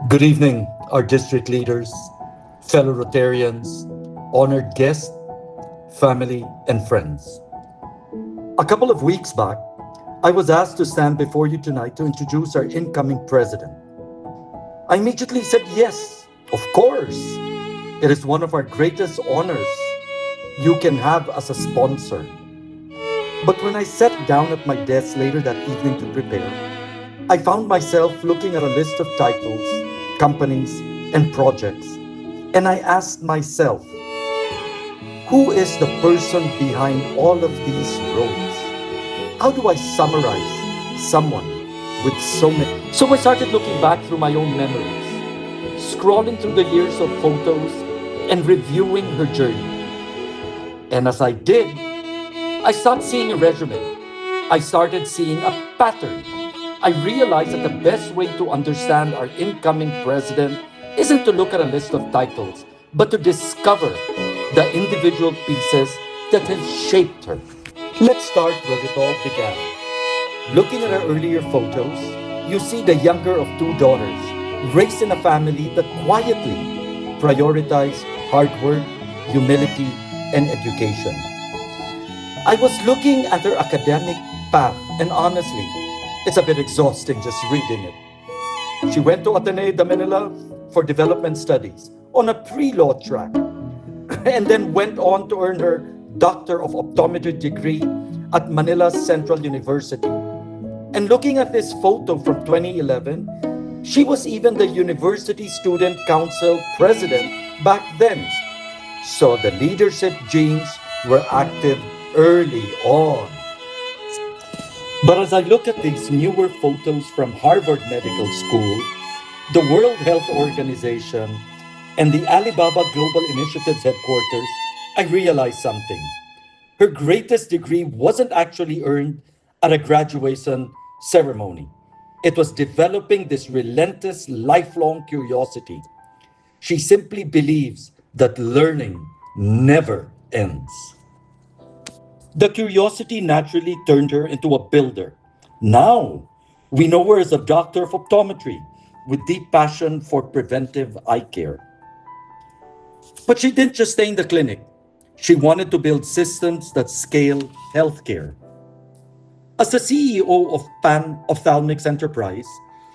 Good evening, our district leaders, fellow Rotarians, honored guests, family, and friends. A couple of weeks back, I was asked to stand before you tonight to introduce our incoming president. I immediately said yes, of course. It is one of our greatest honors you can have as a sponsor. But when I sat down at my desk later that evening to prepare, I found myself looking at a list of titles, companies, and projects, and I asked myself, who is the person behind all of these roles? How do I summarize someone with so many? So I started looking back through my own memories, scrolling through the years of photos and reviewing her journey. And as I did, I started seeing a resume. I started seeing a pattern. I realized that the best way to understand our incoming president isn't to look at a list of titles, but to discover the individual pieces that have shaped her. Let's start where it all began. Looking at her earlier photos, you see the younger of two daughters, raised in a family that quietly prioritized hard work, humility, and education. I was looking at her academic path, and honestly, it's a bit exhausting just reading it. She went to Ateneo de Manila for development studies on a pre-law track and then went on to earn her Doctor of Optometry degree at Manila Central University. And looking at this photo from 2011, she was even the University Student Council president back then. So the leadership genes were active early on. But as I look at these newer photos from Harvard Medical School, the World Health Organization, and the Alibaba Global Initiatives headquarters, I realized something. Her greatest degree wasn't actually earned at a graduation ceremony. It was developing this relentless, lifelong curiosity. She simply believes that learning never ends. The curiosity naturally turned her into a builder. Now, we know her as a doctor of optometry with deep passion for preventive eye care. But she didn't just stay in the clinic. She wanted to build systems that scale healthcare. As the CEO of Pan Ophthalmics Enterprise,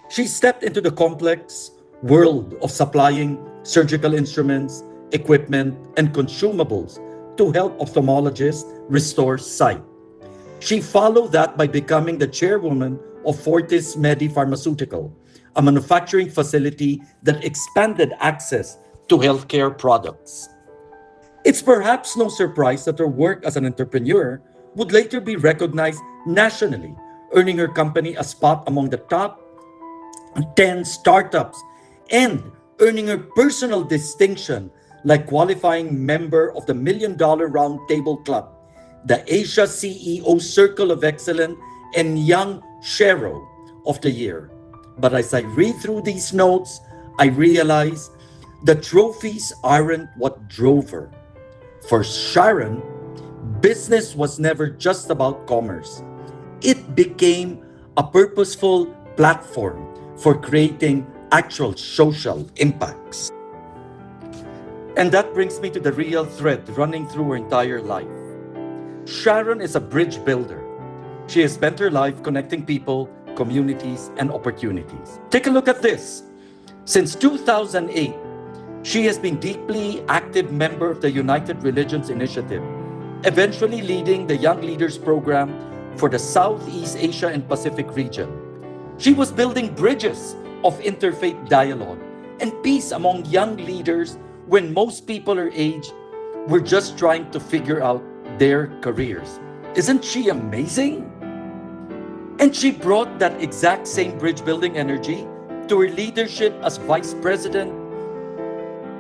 she stepped into the complex world of supplying surgical instruments, equipment, and consumables to help ophthalmologists restore sight. She followed that by becoming the chairwoman of Fortis Medi Pharmaceutical, a manufacturing facility that expanded access to healthcare products. It's perhaps no surprise that her work as an entrepreneur would later be recognized nationally, earning her company a spot among the top 10 startups and earning her personal distinction like qualifying member of the $1 Million Roundtable Club, the Asia CEO Circle of Excellence, and Young Shero of the Year. But as I read through these notes, I realize the trophies aren't what drove her. For Sharon, business was never just about commerce. It became a purposeful platform for creating actual social impacts. And that brings me to the real thread running through her entire life. Sharon is a bridge builder. She has spent her life connecting people, communities, and opportunities. Take a look at this. Since 2008, she has been deeply active member of the United Religions Initiative, eventually leading the Young Leaders Program for the Southeast Asia and Pacific region. She was building bridges of interfaith dialogue and peace among young leaders when most people her age were just trying to figure out their careers. Isn't she amazing? And she brought that exact same bridge building energy to her leadership as Vice President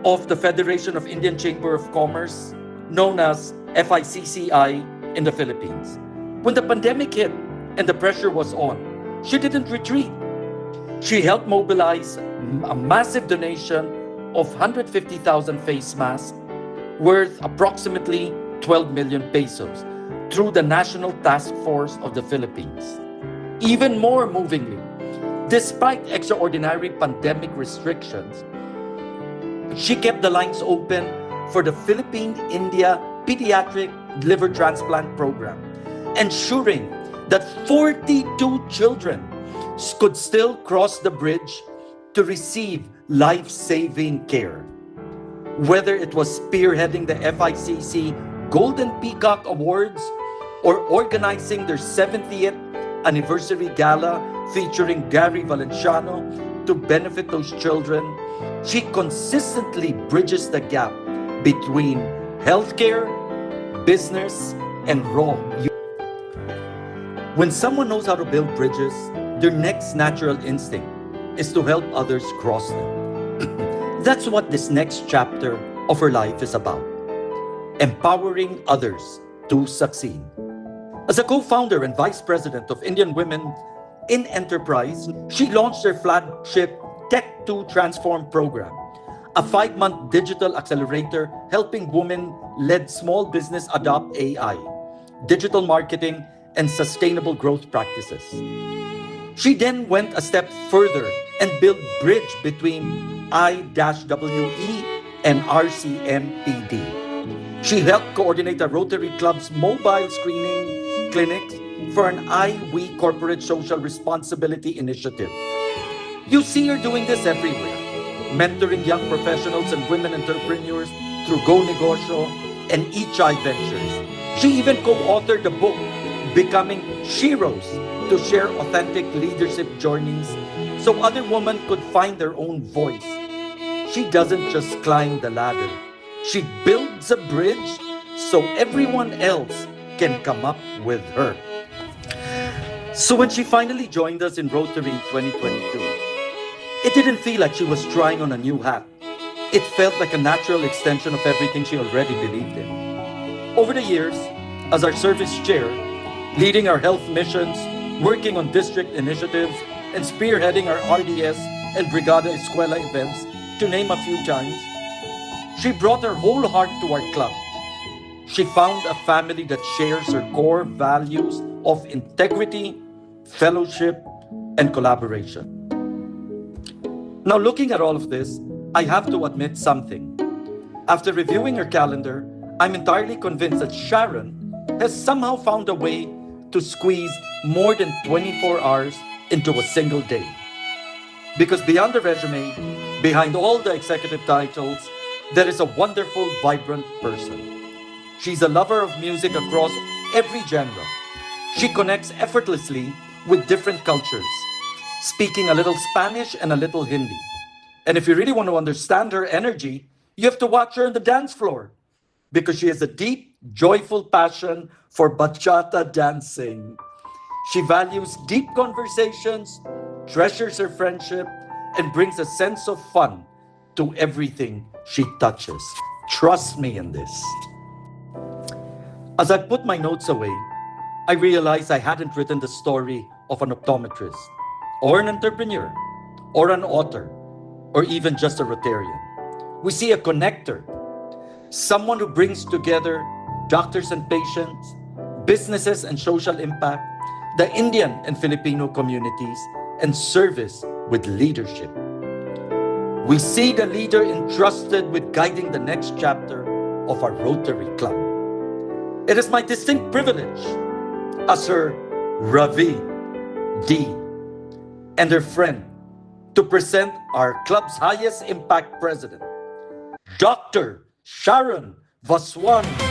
of the Federation of Indian Chamber of Commerce, known as FICCI in the Philippines. When the pandemic hit and the pressure was on, she didn't retreat. She helped mobilize a massive donation of 150,000 face masks worth approximately 12 million pesos through the National Task Force of the Philippines. Even more movingly, Despite extraordinary pandemic restrictions, she kept the lines open for the Philippine-India Pediatric Liver Transplant Program, ensuring that 42 children could still cross the bridge to receive life-saving care. Whether it was spearheading the FICC Golden Peacock Awards or organizing their 70th anniversary gala featuring Gary Valenciano to benefit those children, she consistently bridges the gap between healthcare, business, and raw. When someone knows how to build bridges, their next natural instinct is to help others cross them. That's what this next chapter of her life is about. Empowering others to succeed. As a co-founder and vice president of Indian Women in Enterprise, she launched her flagship Tech to Transform program, a 5-month digital accelerator helping women-led small business adopt AI, digital marketing, and sustainable growth practices. She then went a step further and built bridge between I-WE and RCMPD. She helped coordinate a Rotary Club's mobile screening clinics for an IWE corporate social responsibility initiative. You see her doing this everywhere, mentoring young professionals and women entrepreneurs through Go Negosyo and Ichai Ventures. She even co-authored the book, Becoming Sheroes, to share authentic leadership journeys so other women could find their own voice. She doesn't just climb the ladder. She builds a bridge so everyone else can come up with her. So when she finally joined us in Rotary in 2022, it didn't feel like she was trying on a new hat. It felt like a natural extension of everything she already believed in. Over the years, as our service chair, leading our health missions, working on district initiatives, and spearheading our RDS and Brigada Escuela events, to name a few times, she brought her whole heart to our club. She found a family that shares her core values of integrity, fellowship, and collaboration. Now, looking at all of this, I have to admit something. After reviewing her calendar, I'm entirely convinced that Sharon has somehow found a way to squeeze more than 24 hours into a single day. Because beyond the resume, behind all the executive titles, there is a wonderful, vibrant person. She's a lover of music across every genre. She connects effortlessly with different cultures, speaking a little Spanish and a little Hindi. And if you really want to understand her energy, you have to watch her on the dance floor, because she has a deep, joyful passion for bachata dancing. She values deep conversations, treasures her friendship, and brings a sense of fun to everything she touches. Trust me in this. As I put my notes away, I realized I hadn't written the story of an optometrist, or an entrepreneur, or an author, or even just a Rotarian. We see a connector, someone who brings together doctors and patients, businesses and social impact, the Indian and Filipino communities, and service with leadership. We see the leader entrusted with guiding the next chapter of our Rotary Club. It is my distinct privilege as her Ravi D and her friend to present our club's highest impact president, Dr. Sharon Vaswani.